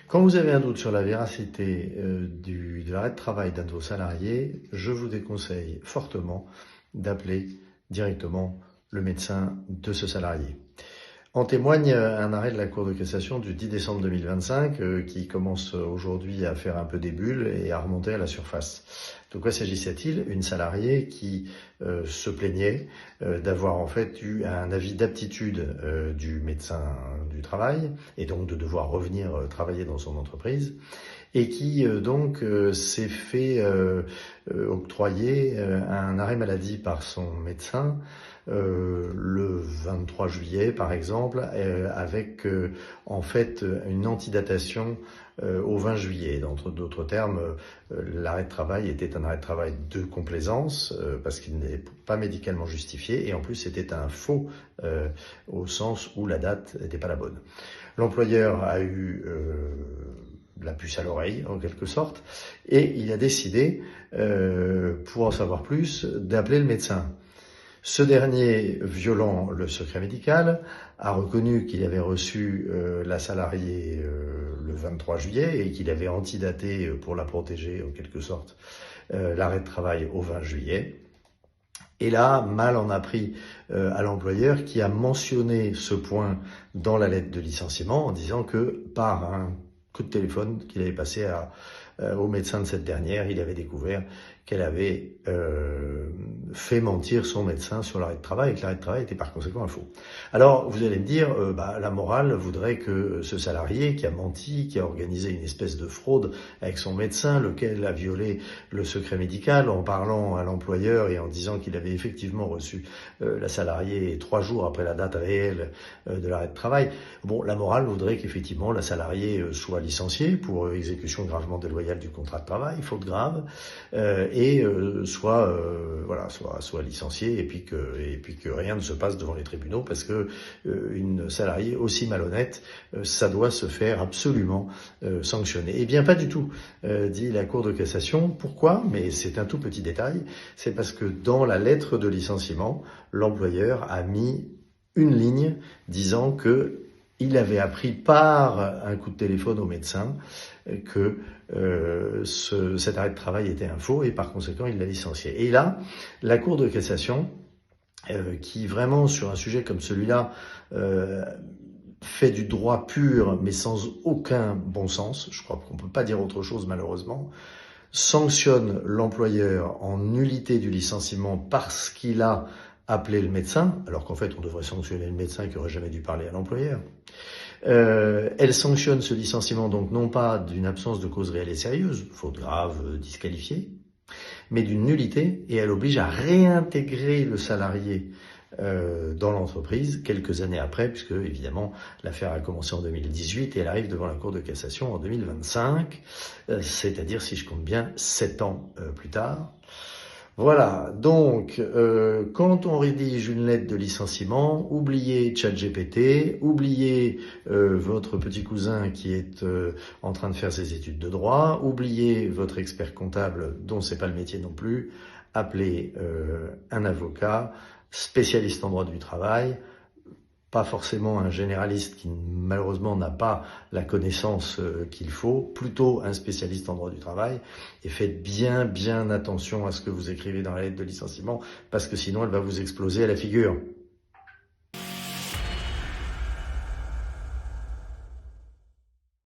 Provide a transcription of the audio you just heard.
Quand vous avez un doute sur la véracité de l'arrêt de travail d'un de vos salariés, je vous déconseille fortement d'appeler directement le médecin de ce salarié. En témoigne un arrêt de la Cour de cassation du 10 décembre 2025 qui commence aujourd'hui à faire un peu des bulles et à remonter à la surface. De quoi s'agissait-il? Une salariée qui se plaignait d'avoir en fait eu un avis d'aptitude du médecin du travail et donc de devoir revenir travailler dans son entreprise et qui s'est fait octroyer un arrêt maladie par son médecin le 23 juillet par exemple, avec en fait une antidatation au 20 juillet. Entre d'autres termes, l'arrêt de travail était un arrêt de travail de complaisance parce qu'il n'est pas médicalement justifié et en plus c'était un faux au sens où la date n'était pas la bonne. L'employeur a eu la puce à l'oreille en quelque sorte et il a décidé, pour en savoir plus, d'appeler le médecin. Ce dernier, violant le secret médical, a reconnu qu'il avait reçu la salariée le 23 juillet et qu'il avait antidaté pour la protéger en quelque sorte l'arrêt de travail au 20 juillet. Et là, mal en a pris à l'employeur qui a mentionné ce point dans la lettre de licenciement en disant que par un coup de téléphone qu'il avait passé au médecin de cette dernière, il avait découvert qu'elle avait fait mentir son médecin sur l'arrêt de travail et que l'arrêt de travail était par conséquent un faux. Alors, vous allez me dire, la morale voudrait que ce salarié qui a menti, qui a organisé une espèce de fraude avec son médecin, lequel a violé le secret médical en parlant à l'employeur et en disant qu'il avait effectivement reçu la salariée 3 jours après la date réelle de l'arrêt de travail. Bon, la morale voudrait qu'effectivement la salariée soit licenciée pour exécution gravement déloyale du contrat de travail, faute grave, et soit licenciée et puis que rien ne se passe devant les tribunaux parce que une salariée aussi malhonnête, ça doit se faire absolument sanctionner. Eh bien pas du tout, dit la Cour de cassation. Pourquoi? Mais c'est un tout petit détail, c'est parce que dans la lettre de licenciement, l'employeur a mis une ligne disant que il avait appris par un coup de téléphone au médecin que cet arrêt de travail était un faux et par conséquent il l'a licencié. Et là, la Cour de cassation, qui vraiment sur un sujet comme celui-là fait du droit pur mais sans aucun bon sens, je crois qu'on ne peut pas dire autre chose malheureusement, sanctionne l'employeur en nullité du licenciement parce qu'il a appelé le médecin, alors qu'en fait on devrait sanctionner le médecin qui aurait jamais dû parler à l'employeur. Elle sanctionne ce licenciement donc non pas d'une absence de cause réelle et sérieuse, faute grave, disqualifiée, mais d'une nullité, et elle oblige à réintégrer le salarié dans l'entreprise quelques années après, puisque évidemment l'affaire a commencé en 2018 et elle arrive devant la Cour de cassation en 2025, c'est-à-dire si je compte bien 7 ans plus tard. Voilà, donc quand on rédige une lettre de licenciement, oubliez ChatGPT, oubliez votre petit cousin qui est en train de faire ses études de droit, oubliez votre expert comptable dont c'est pas le métier non plus, appelez un avocat, spécialiste en droit du travail, pas forcément un généraliste qui malheureusement n'a pas la connaissance qu'il faut, plutôt un spécialiste en droit du travail, et faites bien attention à ce que vous écrivez dans la lettre de licenciement, parce que sinon elle va vous exploser à la figure.